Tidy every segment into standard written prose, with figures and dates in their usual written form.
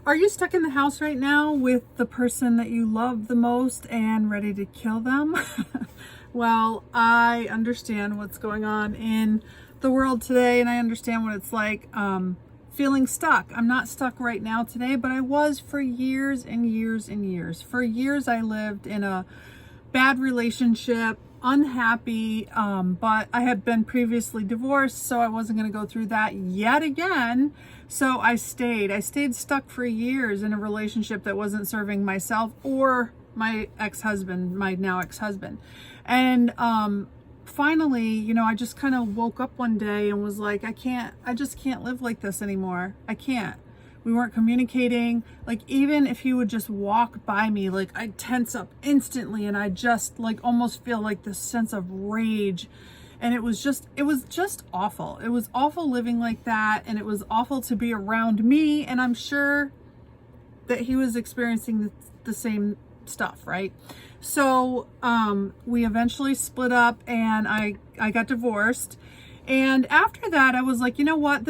Are you stuck in the house right now with the person that you love the most and ready to kill them? Well, I understand what's going on in the world today, and I understand what it's like feeling stuck. I'm not stuck right now today, but I was for years and years and years. For years, I lived in a bad relationship, unhappy, but I had been previously divorced, so I wasn't going to go through that yet again. So I stayed stuck for years in a relationship that wasn't serving myself or my ex-husband, my now ex-husband. And finally, I just kind of woke up one day and was like, I just can't live like this anymore. I can't. We weren't communicating. Like, even if he would just walk by me, like, I'd tense up instantly, and I just like almost feel like this sense of rage. And it was just awful. It was awful living like that, and it was awful to be around me, and I'm sure that he was experiencing the same stuff, right? So we eventually split up, and I got divorced. And after that, I was like, you know what?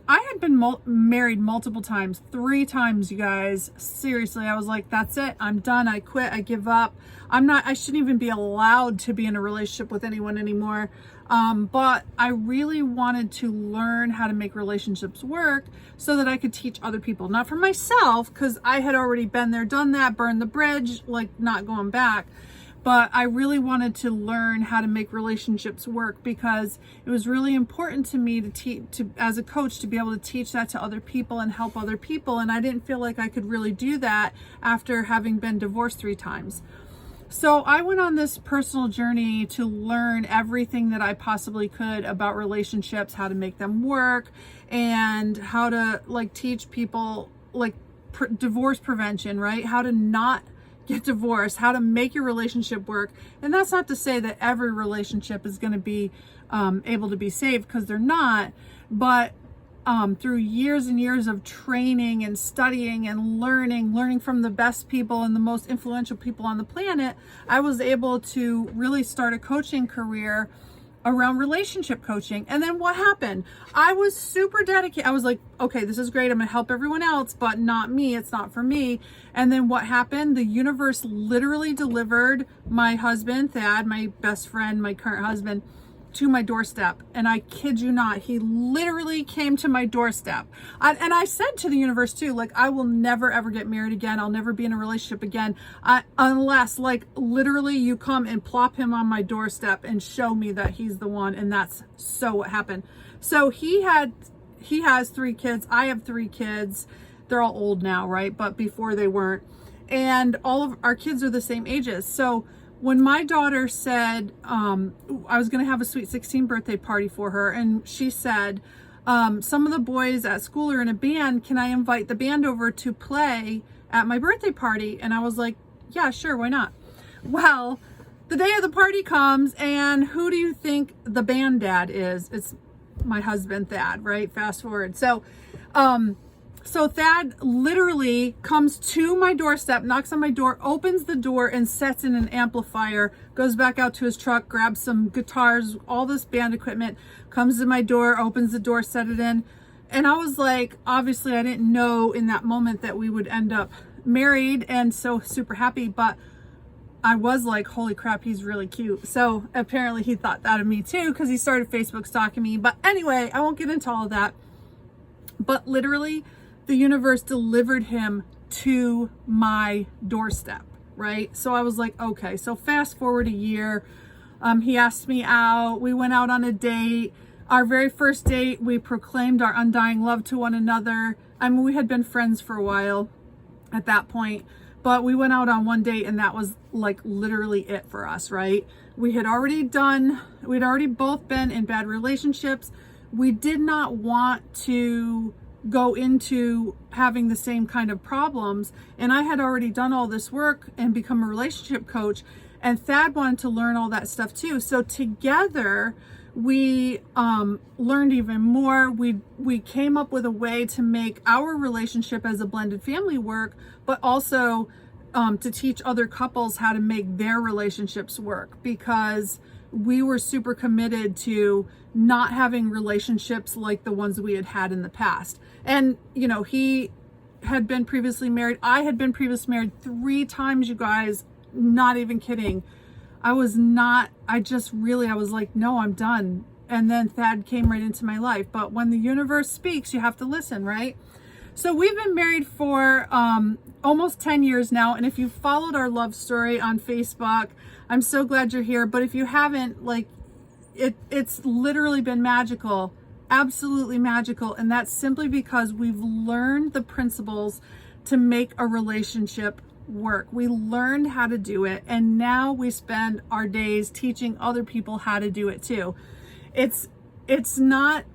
I had been married multiple times, 3 times, you guys. Seriously, I was like, that's it. I'm done. I quit. I give up. I shouldn't even be allowed to be in a relationship with anyone anymore. But I really wanted to learn how to make relationships work so that I could teach other people, not for myself, because I had already been there, done that, burned the bridge, like not going back. But I really wanted to learn how to make relationships work, because it was really important to me to as a coach, to be able to teach that to other people and help other people. And I didn't feel like I could really do that after having been divorced 3 times. So I went on this personal journey to learn everything that I possibly could about relationships, how to make them work, and how to teach people divorce prevention, right? How to not get divorced, how to make your relationship work. And that's not to say that every relationship is going to be able to be saved, because they're not. But through years and years of training and studying and learning from the best people and the most influential people on the planet, I was able to really start a coaching career around relationship coaching. And then what happened? I was super dedicated. I was like, okay, this is great. I'm going to help everyone else, but not me. It's not for me. And then what happened? The universe literally delivered my husband, Thad, my best friend, my current husband, to my doorstep. And I kid you not, he literally came to my doorstep. And I said to the universe too, I will never ever get married again. I'll never be in a relationship again, unless literally you come and plop him on my doorstep and show me that he's the one. And that's so what happened. So he has 3 kids. I have 3 kids. They're all old now, right? But before they weren't. And all of our kids are the same ages. So when my daughter said, I was going to have a sweet 16 birthday party for her, and she said, some of the boys at school are in a band. Can I invite the band over to play at my birthday party? And I was like, yeah, sure. Why not? Well, the day of the party comes, and who do you think the band dad is? It's my husband, Thad, right? Fast forward. So Thad literally comes to my doorstep, knocks on my door, opens the door, and sets in an amplifier, goes back out to his truck, grabs some guitars, all this band equipment, comes to my door, opens the door, set it in. And I was like, obviously I didn't know in that moment that we would end up married, and so super happy, but I was like, holy crap, he's really cute. So apparently he thought that of me too, because he started Facebook stalking me. But anyway, I won't get into all of that. But literally, the universe delivered him to my doorstep, right? So I was like, okay. So fast forward a year, he asked me out. We went out on a date. Our very first date, we proclaimed our undying love to one another. I mean, we had been friends for a while at that point, but we went out on one date, and that was literally it for us, right? We'd already both been in bad relationships. We did not want to go into having the same kind of problems. And I had already done all this work and become a relationship coach. And Thad wanted to learn all that stuff too. So together we learned even more. We came up with a way to make our relationship as a blended family work, but also to teach other couples how to make their relationships work, because we were super committed to not having relationships like the ones we had had in the past. And, he had been previously married. I had been previously married 3 times, you guys, not even kidding. I was like, no, I'm done. And then Thad came right into my life. But when the universe speaks, you have to listen, right? So we've been married for almost 10 years now. And if you followed our love story on Facebook, I'm so glad you're here. But if you haven't, like, it's literally been magical, absolutely magical. And that's simply because we've learned the principles to make a relationship work. We learned how to do it, and now we spend our days teaching other people how to do it too. It's not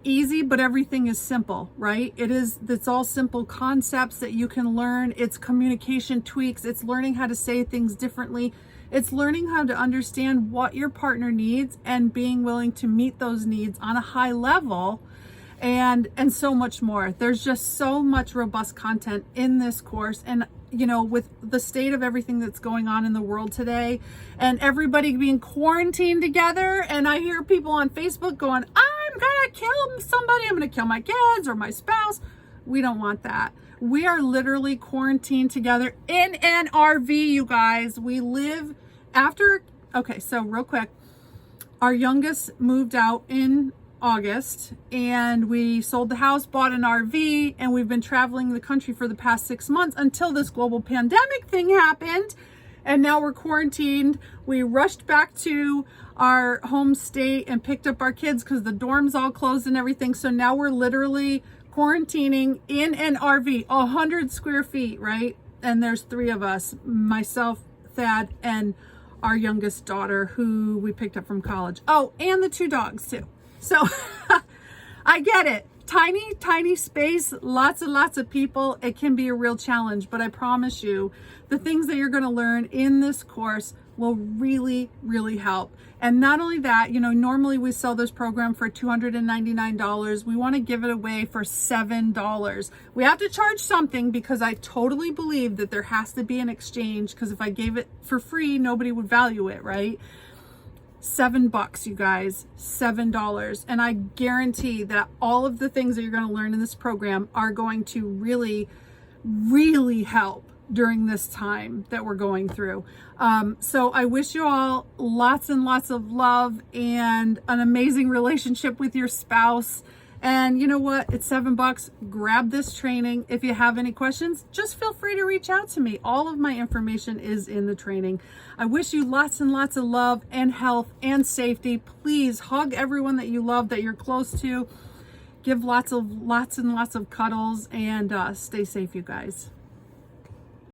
easy, but everything is simple, right? It's all simple concepts that you can learn. It's communication tweaks. It's learning how to say things differently. It's learning how to understand what your partner needs and being willing to meet those needs on a high level, and so much more. There's just so much robust content in this course. And you know, with the state of everything that's going on in the world today and everybody being quarantined together, and I hear people on Facebook going, I'm gonna kill somebody, I'm gonna kill my kids or my spouse. We don't want that. We are literally quarantined together in an RV, you guys. We live okay, so real quick, our youngest moved out in August, and we sold the house, bought an RV, and we've been traveling the country for the past 6 months until this global pandemic thing happened. And now we're quarantined. We rushed back to our home state and picked up our kids because the dorms all closed and everything. So now we're literally quarantining in an RV, 100 square feet, right? And there's 3 of us, myself, Thad, and our youngest daughter, who we picked up from college. Oh, and the 2 dogs too. So I get it. Tiny space, lots and lots of people. It can be a real challenge, but I promise you, the things that you're going to learn in this course will really, really help. And not only that, you know, normally we sell this program for $299. We want to give it away for $7. We have to charge something because I totally believe that there has to be an exchange, because if I gave it for free, nobody would value it, right? $7, you guys, $7. And I guarantee that all of the things that you're going to learn in this program are going to really, really help during this time that we're going through. So I wish you all lots and lots of love and an amazing relationship with your spouse. And you know what? It's $7. Grab this training. If you have any questions, just feel free to reach out to me. All of my information is in the training. I wish you lots and lots of love and health and safety. Please hug everyone that you love, that you're close to. Give lots and lots of cuddles, and stay safe, you guys.